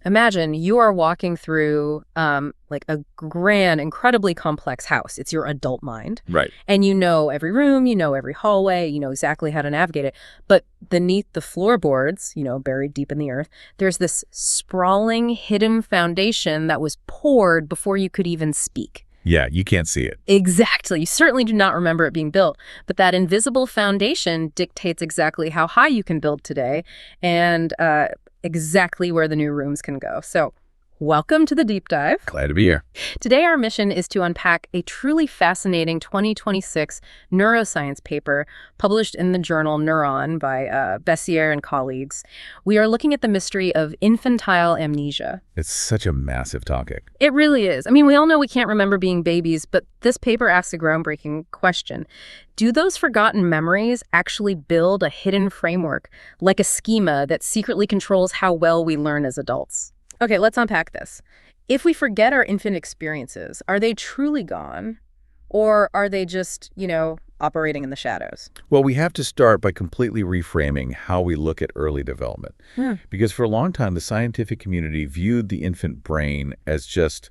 Imagine you are walking through like a grand, incredibly complex house. It's your adult mind. Right. And you know every room, you know every hallway, you know exactly how to navigate it. But beneath the floorboards, buried deep in the earth, there's this sprawling, hidden foundation that was poured before you could even speak. Yeah, you can't see it. Exactly. You certainly do not remember it being built. But that invisible foundation dictates exactly how high you can build today and exactly where the new rooms can go. So welcome to the deep dive. Glad to be here. Today, our mission is to unpack a truly fascinating 2026 neuroscience paper published in the journal Neuron by Bessier and colleagues. We are looking at the mystery of infantile amnesia. It's such a massive topic. It really is. I mean, we all know we can't remember being babies, but this paper asks a groundbreaking question. Do those forgotten memories actually build a hidden framework, like a schema that secretly controls how well we learn as adults? Okay, let's unpack this. If we forget our infant experiences, are they truly gone? Or are they just, operating in the shadows? Well, we have to start by completely reframing how we look at early development. Because for a long time, the scientific community viewed the infant brain as just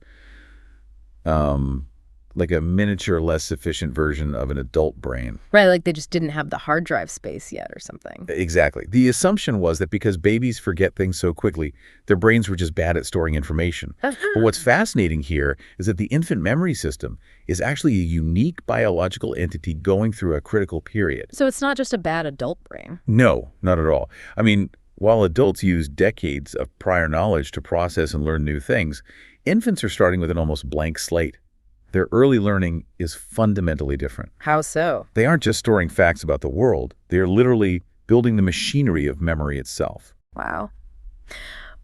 like a miniature, less sufficient version of an adult brain. Right, like they just didn't have the hard drive space yet or something. Exactly. The assumption was that because babies forget things so quickly, their brains were just bad at storing information. But what's fascinating here is that the infant memory system is actually a unique biological entity going through a critical period. So it's not just a bad adult brain. No, not at all. I mean, while adults use decades of prior knowledge to process and learn new things, infants are starting with an almost blank slate. Their early learning is fundamentally different. How so? They aren't just storing facts about the world. They are literally building the machinery of memory itself. Wow.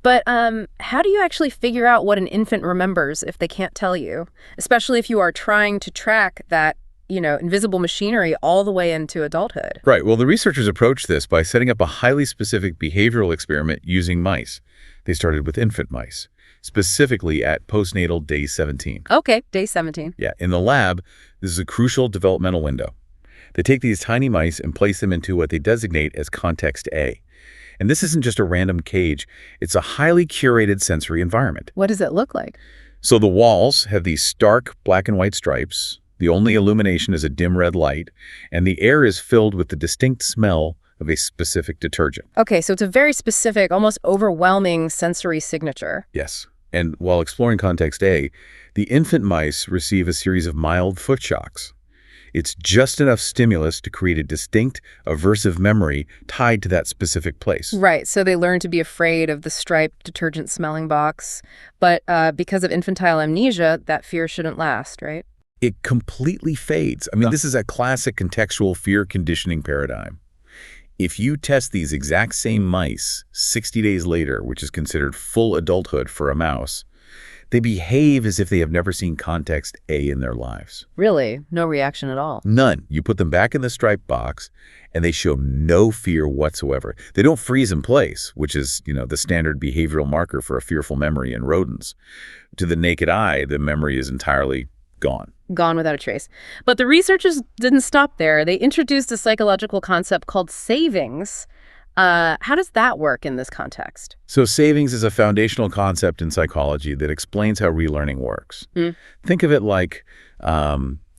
But how do you actually figure out what an infant remembers if they can't tell you? Especially if you are trying to track that, invisible machinery all the way into adulthood. Right. Well, the researchers approached this by setting up a highly specific behavioral experiment using mice. They started with infant mice, specifically at postnatal day 17. Okay, day 17. Yeah, in the lab, this is a crucial developmental window. They take these tiny mice and place them into what they designate as context A. And this isn't just a random cage, it's a highly curated sensory environment. What does it look like? So the walls have these stark black and white stripes, the only illumination is a dim red light, and the air is filled with the distinct smell of a specific detergent. Okay, so it's a very specific, almost overwhelming sensory signature. Yes. And while exploring context A, the infant mice receive a series of mild foot shocks. It's just enough stimulus to create a distinct, aversive memory tied to that specific place. Right, so they learn to be afraid of the striped detergent-smelling box. But because of infantile amnesia, that fear shouldn't last, right? It completely fades. I mean, this is a classic contextual fear conditioning paradigm. If you test these exact same mice 60 days later, which is considered full adulthood for a mouse, they behave as if they have never seen context A in their lives. Really? No reaction at all? None. You put them back in the striped box, and they show no fear whatsoever. They don't freeze in place, which is, the standard behavioral marker for a fearful memory in rodents. To the naked eye, the memory is entirely gone. Gone without a trace. But the researchers didn't stop there. They introduced a psychological concept called savings. How does that work in this context? So savings is a foundational concept in psychology that explains how relearning works. Think of it like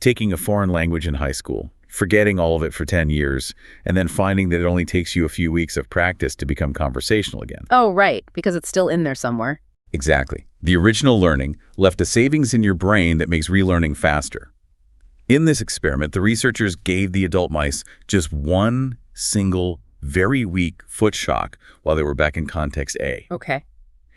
taking a foreign language in high school, forgetting all of it for 10 years, and then finding that it only takes you a few weeks of practice to become conversational again. Oh, right, because it's still in there somewhere. Exactly. The original learning left a savings in your brain that makes relearning faster. In this experiment, the researchers gave the adult mice just one single, very weak foot shock while they were back in context A. Okay.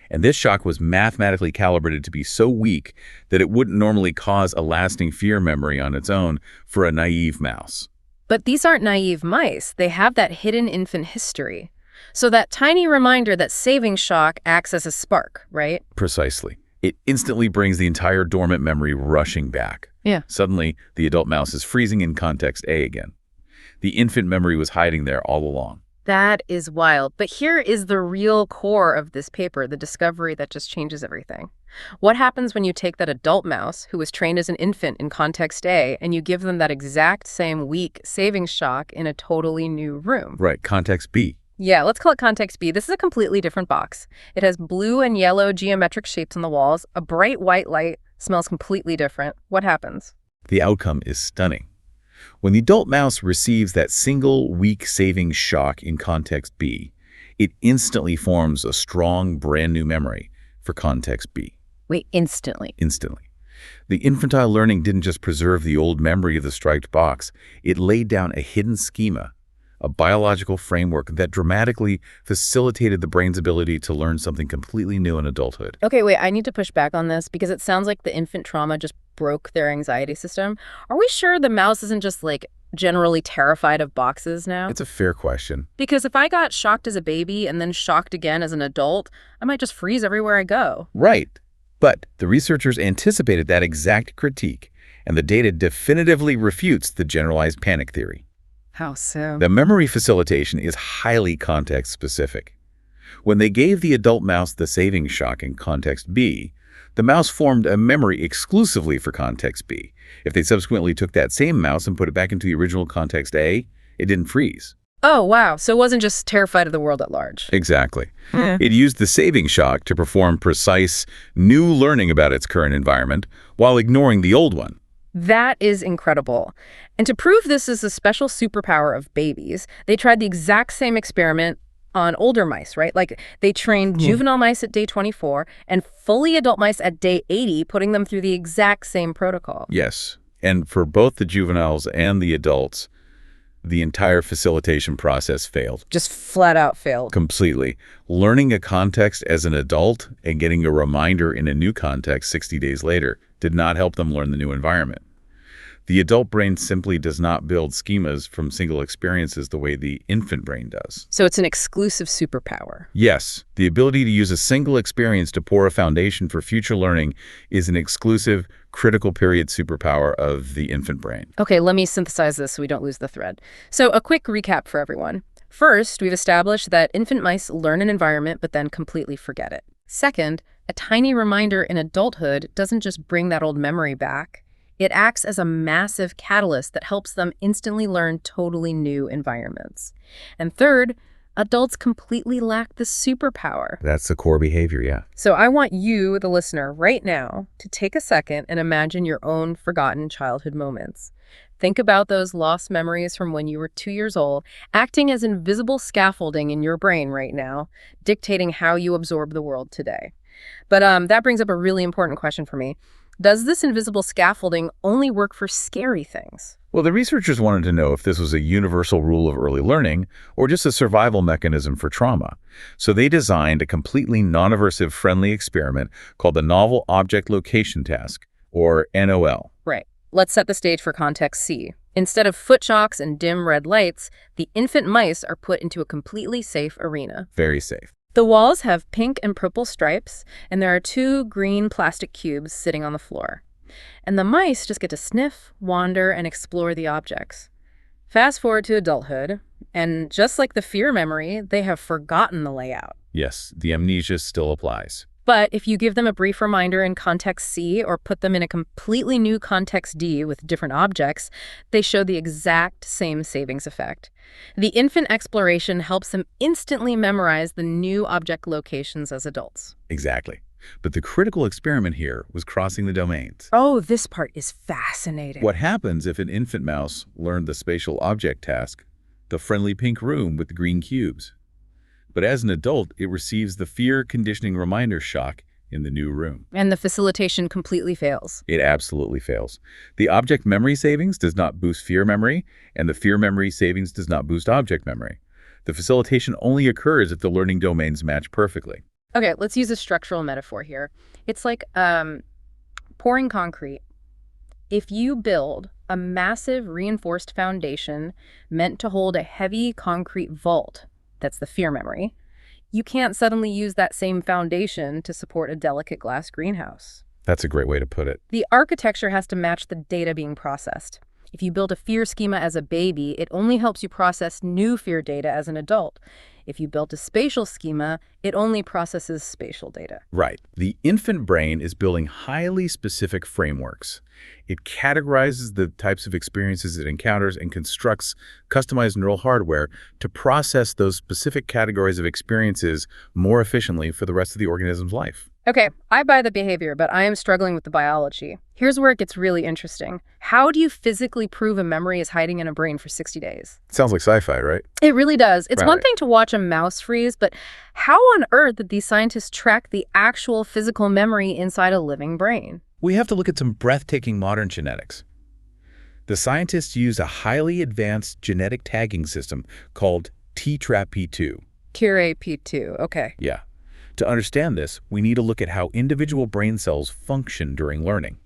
And this shock was mathematically calibrated to be so weak that it wouldn't normally cause a lasting fear memory on its own for a naive mouse. But these aren't naive mice. They have that hidden infant history. So that tiny reminder that savings shock acts as a spark, right? Precisely. It instantly brings the entire dormant memory rushing back. Yeah. Suddenly, the adult mouse is freezing in context A again. The infant memory was hiding there all along. That is wild. But here is the real core of this paper, the discovery that just changes everything. What happens when you take that adult mouse who was trained as an infant in context A and you give them that exact same weak savings shock in a totally new room? Right, context B. Yeah, let's call it context B. This is a completely different box. It has blue and yellow geometric shapes on the walls, a bright white light, smells completely different. What happens? The outcome is stunning. When the adult mouse receives that single weak saving shock in context B, it instantly forms a strong, brand new memory for context B. Wait, instantly? Instantly. The infantile learning didn't just preserve the old memory of the striped box, it laid down a hidden schema, a biological framework that dramatically facilitated the brain's ability to learn something completely new in adulthood. Okay, wait, I need to push back on this because it sounds like the infant trauma just broke their anxiety system. Are we sure the mouse isn't just, like, generally terrified of boxes now? It's a fair question. Because if I got shocked as a baby and then shocked again as an adult, I might just freeze everywhere I go. Right. But the researchers anticipated that exact critique, and the data definitively refutes the generalized panic theory. How so? The memory facilitation is highly context-specific. When they gave the adult mouse the saving shock in context B, the mouse formed a memory exclusively for context B. If they subsequently took that same mouse and put it back into the original context A, it didn't freeze. Oh, wow. So it wasn't just terrified of the world at large. Exactly. It used the saving shock to perform precise, new learning about its current environment while ignoring the old one. That is incredible. And to prove this is a special superpower of babies, they tried the exact same experiment on older mice, right? Like they trained juvenile mice at day 24 and fully adult mice at day 80, putting them through the exact same protocol. Yes. And for both the juveniles and the adults, the entire facilitation process failed. Just flat out failed. Completely. Learning a context as an adult and getting a reminder in a new context 60 days later did not help them learn the new environment. The adult brain simply does not build schemas from single experiences the way the infant brain does. So it's an exclusive superpower. Yes, the ability to use a single experience to pour a foundation for future learning is an exclusive, critical period superpower of the infant brain. Okay, let me synthesize this so we don't lose the thread. So a quick recap for everyone. First, we've established that infant mice learn an environment but then completely forget it. Second, a tiny reminder in adulthood doesn't just bring that old memory back. It acts as a massive catalyst that helps them instantly learn totally new environments. And third, adults completely lack the superpower. That's the core behavior, yeah. So I want you, the listener, right now to take a second and imagine your own forgotten childhood moments. Think about those lost memories from when you were 2 years old, acting as invisible scaffolding in your brain right now, dictating how you absorb the world today. But that brings up a really important question for me. Does this invisible scaffolding only work for scary things? Well, the researchers wanted to know if this was a universal rule of early learning or just a survival mechanism for trauma. So they designed a completely non-aversive friendly experiment called the Novel Object Location Task, or NOL. Right. Let's set the stage for context C. Instead of foot shocks and dim red lights, the infant mice are put into a completely safe arena. Very safe. The walls have pink and purple stripes, and there are 2 green plastic cubes sitting on the floor. And the mice just get to sniff, wander, and explore the objects. Fast forward to adulthood, and just like the fear memory, they have forgotten the layout. Yes, the amnesia still applies. But if you give them a brief reminder in context C or put them in a completely new context D with different objects, they show the exact same savings effect. The infant exploration helps them instantly memorize the new object locations as adults. Exactly. But the critical experiment here was crossing the domains. Oh, this part is fascinating. What happens if an infant mouse learned the spatial object task, the friendly pink room with the green cubes? But as an adult, it receives the fear conditioning reminder shock in the new room. And the facilitation completely fails. It absolutely fails. The object memory savings does not boost fear memory, and the fear memory savings does not boost object memory. The facilitation only occurs if the learning domains match perfectly. Okay, let's use a structural metaphor here. It's like pouring concrete. If you build a massive reinforced foundation meant to hold a heavy concrete vault, that's the fear memory, you can't suddenly use that same foundation to support a delicate glass greenhouse. That's a great way to put it. The architecture has to match the data being processed. If you build a fear schema as a baby, it only helps you process new fear data as an adult. If you built a spatial schema, it only processes spatial data. Right. The infant brain is building highly specific frameworks. It categorizes the types of experiences it encounters and constructs customized neural hardware to process those specific categories of experiences more efficiently for the rest of the organism's life. Okay, I buy the behavior, but I am struggling with the biology. Here's where it gets really interesting. How do you physically prove a memory is hiding in a brain for 60 days? Sounds like sci-fi, right? It really does. It's Right. one thing to watch a mouse freeze, but how on earth did these scientists track the actual physical memory inside a living brain? We have to look at some breathtaking modern genetics. The scientists used a highly advanced genetic tagging system called TRAP-P2. Cure-P2, okay. Yeah. To understand this, we need to look at how individual brain cells function during learning.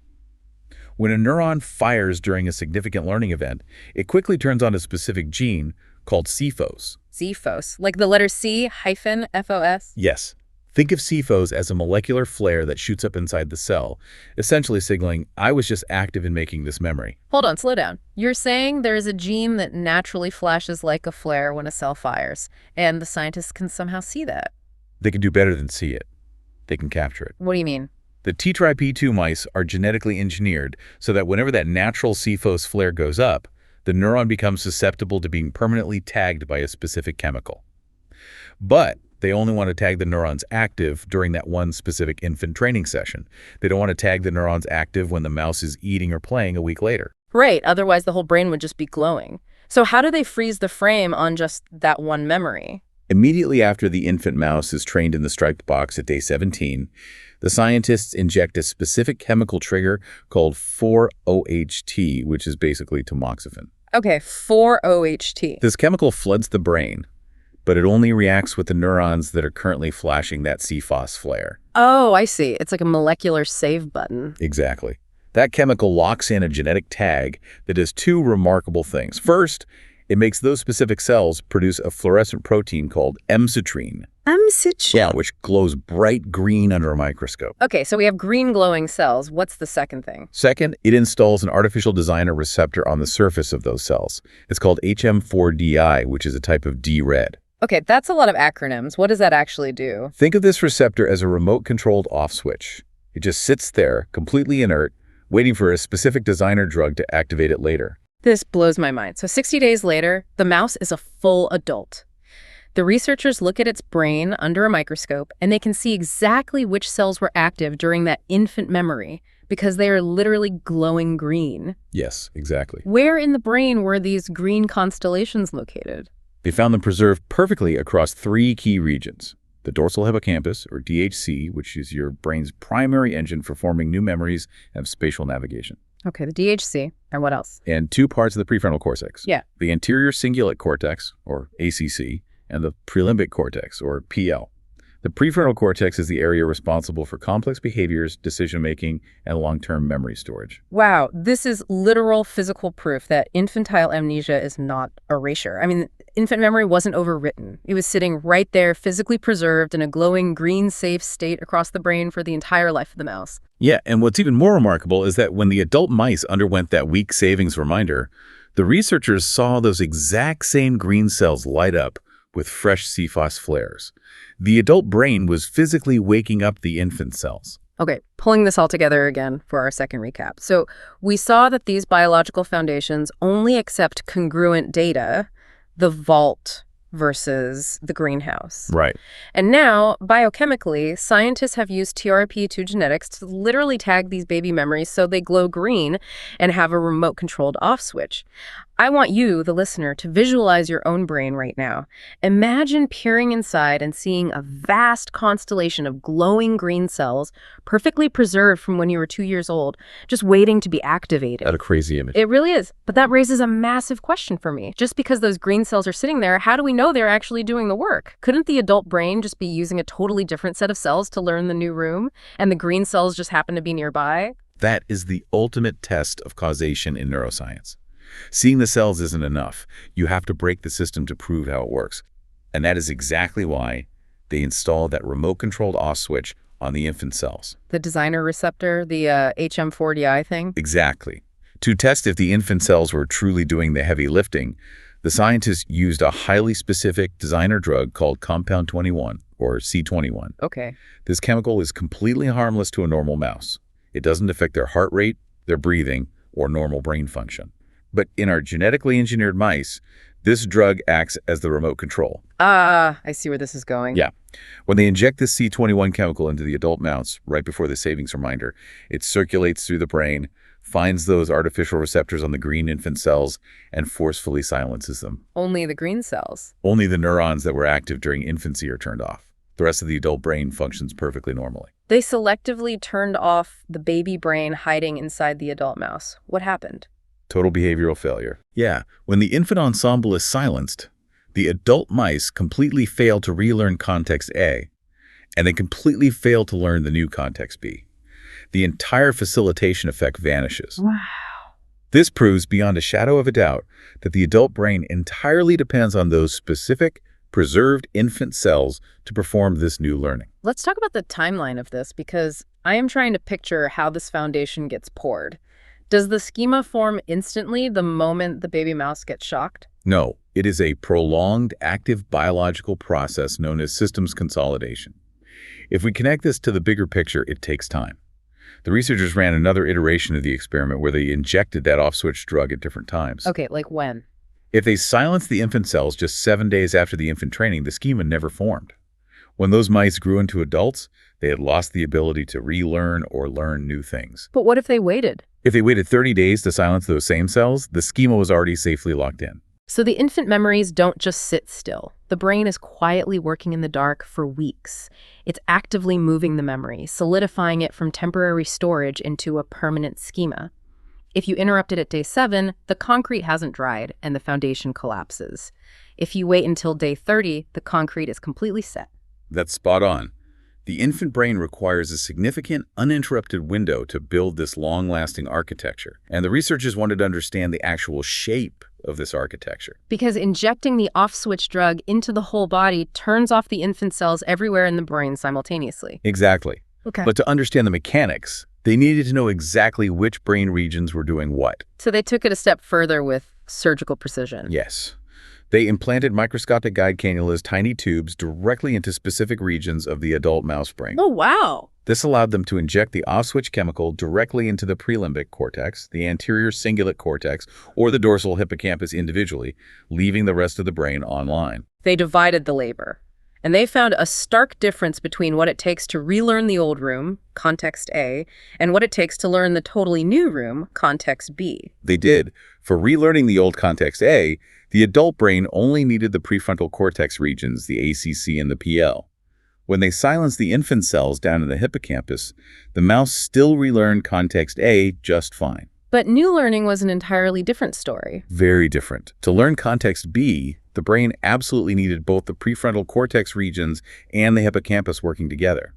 When a neuron fires during a significant learning event, it quickly turns on a specific gene called CFOs. CFOs, like the letter C-FOS? Yes. Think of CFOs as a molecular flare that shoots up inside the cell, essentially signaling, I was just active in making this memory. Hold on, slow down. You're saying there is a gene that naturally flashes like a flare when a cell fires, and the scientists can somehow see that? They can do better than see it. They can capture it. What do you mean? The TRAP-P2 mice are genetically engineered so that whenever that natural CFOs flare goes up, the neuron becomes susceptible to being permanently tagged by a specific chemical. But they only want to tag the neurons active during that one specific infant training session. They don't want to tag the neurons active when the mouse is eating or playing a week later. Right, otherwise the whole brain would just be glowing. So how do they freeze the frame on just that one memory? Immediately after the infant mouse is trained in the striped box at day 17, the scientists inject a specific chemical trigger called 4-OHT, which is basically tamoxifen. Okay, 4-OHT. This chemical floods the brain, but it only reacts with the neurons that are currently flashing that CFOS flare. Oh, I see. It's like a molecular save button. Exactly. That chemical locks in a genetic tag that does two remarkable things. First, it makes those specific cells produce a fluorescent protein called emcitrine. Emcitrine? Yeah, which glows bright green under a microscope. Okay, so we have green glowing cells. What's the second thing? Second, it installs an artificial designer receptor on the surface of those cells. It's called HM4DI, which is a type of D-red. Okay, that's a lot of acronyms. What does that actually do? Think of this receptor as a remote-controlled off switch. It just sits there, completely inert, waiting for a specific designer drug to activate it later. This blows my mind. So 60 days later, the mouse is a full adult. The researchers look at its brain under a microscope, and they can see exactly which cells were active during that infant memory because they are literally glowing green. Yes, exactly. Where in the brain were these green constellations located? They found them preserved perfectly across three key regions. The dorsal hippocampus, or DHC, which is your brain's primary engine for forming new memories and spatial navigation. Okay, the DHC. And what else? And two parts of the prefrontal cortex. Yeah. The anterior cingulate cortex, or ACC, and the prelimbic cortex, or PL. The prefrontal cortex is the area responsible for complex behaviors, decision-making, and long-term memory storage. Wow, this is literal physical proof that infantile amnesia is not erasure. I mean, infant memory wasn't overwritten. It was sitting right there, physically preserved in a glowing green safe state across the brain for the entire life of the mouse. Yeah, and what's even more remarkable is that when the adult mice underwent that weak savings reminder, the researchers saw those exact same green cells light up with fresh CFOS flares. The adult brain was physically waking up the infant cells. Okay, pulling this all together again for our second recap. So we saw that these biological foundations only accept congruent data, the vault versus the greenhouse. Right. And now, biochemically, scientists have used TRP2 genetics to literally tag these baby memories so they glow green and have a remote-controlled off switch. I want you, the listener, to visualize your own brain right now. Imagine peering inside and seeing a vast constellation of glowing green cells, perfectly preserved from when you were 2 years old, just waiting to be activated. That's a crazy image. It really is. But that raises a massive question for me. Just because those green cells are sitting there, how do we know they're actually doing the work? Couldn't the adult brain just be using a totally different set of cells to learn the new room, and the green cells just happen to be nearby? That is the ultimate test of causation in neuroscience. Seeing the cells isn't enough. You have to break the system to prove how it works. And that is exactly why they installed that remote-controlled off switch on the infant cells. The designer receptor, the HM4DI thing? Exactly. To test if the infant cells were truly doing the heavy lifting, the scientists used a highly specific designer drug called compound 21, or C21. Okay. This chemical is completely harmless to a normal mouse. It doesn't affect their heart rate, their breathing, or normal brain function. But in our genetically engineered mice, this drug acts as the remote control. I see where this is going. Yeah. When they inject this C21 chemical into the adult mouse, right before the savings reminder, it circulates through the brain, finds those artificial receptors on the green infant cells, and forcefully silences them. Only the green cells. Only the neurons that were active during infancy are turned off. The rest of the adult brain functions perfectly normally. They selectively turned off the baby brain hiding inside the adult mouse. What happened? Total behavioral failure. Yeah, when the infant ensemble is silenced, the adult mice completely fail to relearn context A, and they completely fail to learn the new context B. The entire facilitation effect vanishes. Wow. This proves beyond a shadow of a doubt that the adult brain entirely depends on those specific, preserved infant cells to perform this new learning. Let's talk about the timeline of this, because I am trying to picture how this foundation gets poured. Does the schema form instantly the moment the baby mouse gets shocked? No, it is a prolonged, active biological process known as systems consolidation. If we connect this to the bigger picture, it takes time. The researchers ran another iteration of the experiment where they injected that off-switch drug at different times. Okay, like when? If they silenced the infant cells just 7 days after the infant training, the schema never formed. When those mice grew into adults, they had lost the ability to relearn or learn new things. But what if they waited? If they waited 30 days to silence those same cells, the schema was already safely locked in. So the infant memories don't just sit still. The brain is quietly working in the dark for weeks. It's actively moving the memory, solidifying it from temporary storage into a permanent schema. If you interrupt it at day 7, the concrete hasn't dried and the foundation collapses. If you wait until day 30, the concrete is completely set. That's spot on. The infant brain requires a significant, uninterrupted window to build this long-lasting architecture, and the researchers wanted to understand the actual shape of this architecture. Because injecting the off-switch drug into the whole body turns off the infant cells everywhere in the brain simultaneously. Exactly. Okay. But to understand the mechanics, they needed to know exactly which brain regions were doing what. So they took it a step further with surgical precision. Yes. They implanted microscopic guide cannulas, tiny tubes, directly into specific regions of the adult mouse brain. Oh, wow. This allowed them to inject the off-switch chemical directly into the prelimbic cortex, the anterior cingulate cortex, or the dorsal hippocampus individually, leaving the rest of the brain online. They divided the labor, and they found a stark difference between what it takes to relearn the old room, context A, and what it takes to learn the totally new room, context B. They did. For relearning the old context A, the adult brain only needed the prefrontal cortex regions, the ACC and the PL. When they silenced the infant cells down in the hippocampus, the mouse still relearned context A just fine. But new learning was an entirely different story. Very different. To learn context B, the brain absolutely needed both the prefrontal cortex regions and the hippocampus working together.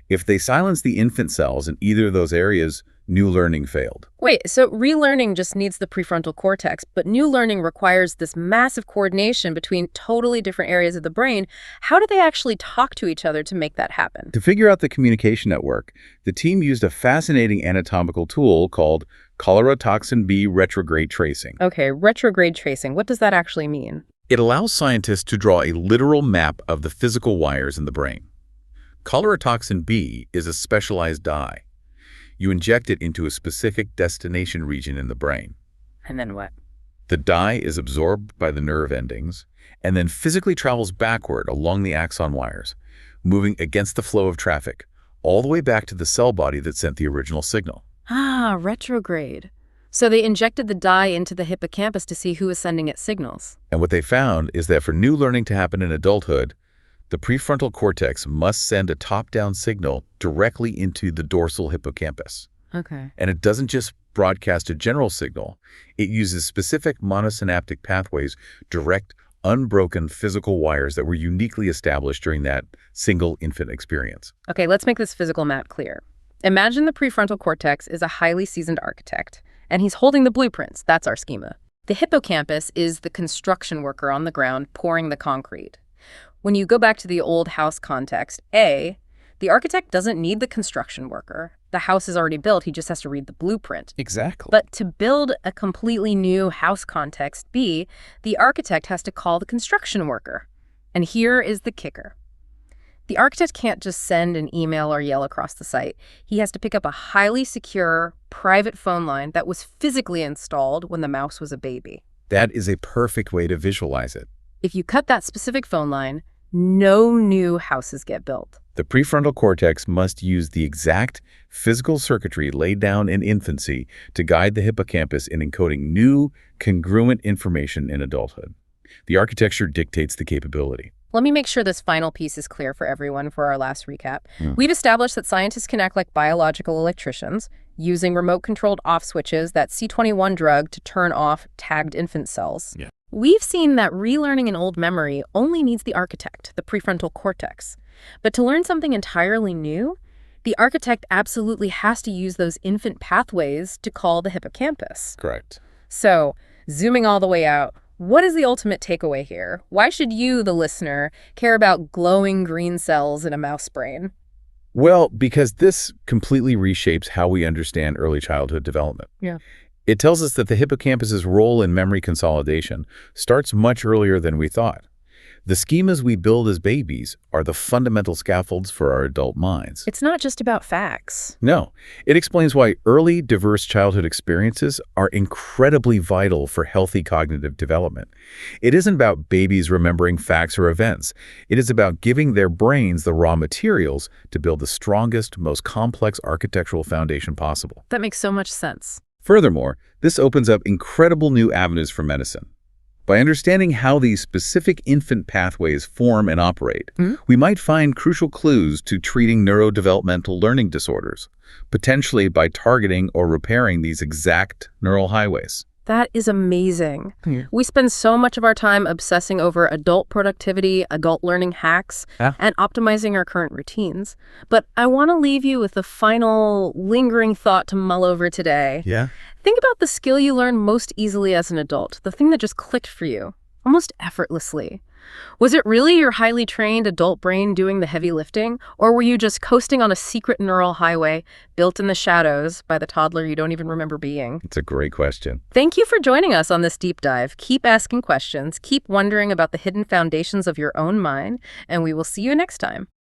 If they silenced the infant cells in either of those areas, new learning failed. Wait, so relearning just needs the prefrontal cortex, but new learning requires this massive coordination between totally different areas of the brain. How do they actually talk to each other to make that happen? To figure out the communication network, the team used a fascinating anatomical tool called cholera-toxin B retrograde tracing. Okay, retrograde tracing. What does that actually mean? It allows scientists to draw a literal map of the physical wires in the brain. Cholera-toxin B is a specialized dye. You inject it into a specific destination region in the brain. And then what? The dye is absorbed by the nerve endings and then physically travels backward along the axon wires, moving against the flow of traffic, all the way back to the cell body that sent the original signal. Ah, retrograde. So they injected the dye into the hippocampus to see who was sending it signals. And what they found is that for new learning to happen in adulthood, the prefrontal cortex must send a top-down signal directly into the dorsal hippocampus. Okay. And it doesn't just broadcast a general signal. It uses specific monosynaptic pathways, direct, unbroken physical wires that were uniquely established during that single infant experience. Okay, let's make this physical map clear. Imagine the prefrontal cortex is a highly seasoned architect, and he's holding the blueprints. That's our schema. The hippocampus is the construction worker on the ground pouring the concrete. When you go back to the old house context, A, The architect doesn't need the construction worker. The house is already built, he just has to read the blueprint. Exactly. But to build a completely new house context B, the architect has to call the construction worker. And here is the kicker. The architect can't just send an email or yell across the site. He has to pick up a highly secure, private phone line that was physically installed when the mouse was a baby. That is a perfect way to visualize it. If you cut that specific phone line, no new houses get built. The prefrontal cortex must use the exact physical circuitry laid down in infancy to guide the hippocampus in encoding new, congruent information in adulthood. The architecture dictates the capability. Let me make sure this final piece is clear for everyone for our last recap. We've established that scientists can act like biological electricians, using remote-controlled off switches, that C21 drug to turn off tagged infant cells. Yeah. We've seen that relearning an old memory only needs the architect, the prefrontal cortex. But to learn something entirely new, the architect absolutely has to use those infant pathways to call the hippocampus. Correct. So, zooming all the way out, what is the ultimate takeaway here? Why should you, the listener, care about glowing green cells in a mouse brain? Well, because this completely reshapes how we understand early childhood development. Yeah. It tells us that the hippocampus's role in memory consolidation starts much earlier than we thought. The schemas we build as babies are the fundamental scaffolds for our adult minds. It's not just about facts. No, it explains why early, diverse childhood experiences are incredibly vital for healthy cognitive development. It isn't about babies remembering facts or events. It is about giving their brains the raw materials to build the strongest, most complex architectural foundation possible. That makes so much sense. Furthermore, this opens up incredible new avenues for medicine. By understanding how these specific infant pathways form and operate, we might find crucial clues to treating neurodevelopmental learning disorders, potentially by targeting or repairing these exact neural highways. That is amazing. We spend so much of our time obsessing over adult productivity, adult learning hacks, and optimizing our current routines. But I want to leave you with a final lingering thought to mull over today. Yeah? Think about the skill you learn most easily as an adult, the thing that just clicked for you, almost effortlessly. Was it really your highly trained adult brain doing the heavy lifting, or were you just coasting on a secret neural highway built in the shadows by the toddler you don't even remember being? It's a great question. Thank you for joining us on this deep dive. Keep asking questions, keep wondering about the hidden foundations of your own mind, and we will see you next time.